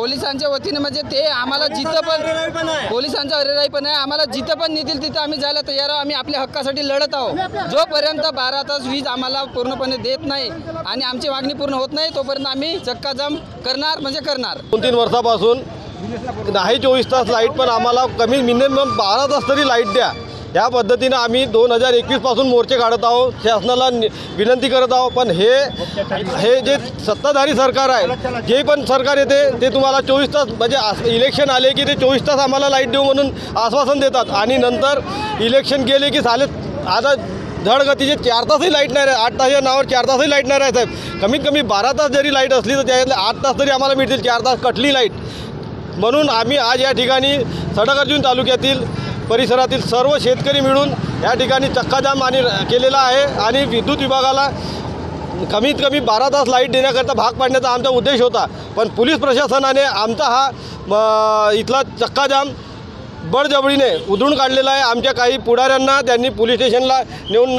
पोलिसांच्या वतीने म्हणजे ते आम्हाला जिथं पण पोलिसांचा अरेराई पण आहे, आम्हाला जिथं पण नेतील तिथं आम्ही जायला तयार आहोत। आम्ही आपल्या हक्कासाठी लढत आहोत। जोपर्यंत 12 तास वीज आम्हाला पूर्णपणे देत नाही आणि आमची मागणी पूर्ण होत नाही तोपर्यंत आम्ही चक्काजाम करणार म्हणजे करणार। 2-3 वर्षापासून नाही 24 तास लाईट, पण आम्हाला कमी मिनिमम 12 तास तरी लाईट द्या, या पद्धतीने आम्ही 2021 पासून मोर्चे काढत आहोत, शासनाला विनंती करत आहोत। पण हे जे सत्ताधारी सरकार आहे, जे पण सरकार येते ते तुम्हाला 24 तास म्हणजे इलेक्शन आले की ते 24 तास आम्हाला लाईट देऊ म्हणून आश्वासन देतात आणि नंतर इलेक्शन गेले की झाले आता धडगतीचे 4 तासही लाईट नाही राहत। 8 तासाच्या नावावर 4 तासही लाईट नाही राहत साहेब। कमीत कमी 12 तास जरी लाईट असली तर त्याच्यातले 8 तास तरी आम्हाला मिळतील, 4 तास कटली लाईट। म्हणून आम्ही आज या ठिकाणी सडक तालुक्यातील परिसरातील सर्व शेतकरी मिळून या ठिकाणी चक्काजाम केलेला आहे आणि विद्युत विभागाला कमीत कमी 12 तास लाईट देण्याकरता भाग पाडण्याचा आमचा उद्देश होता। पण पोलीस प्रशासनाने आमचा हा इथला चक्काजाम बळजबरीने उधळून काढलेला आहे। आमच्या काही पुढाऱ्यांना त्यांनी पोलीस स्टेशनला नेऊन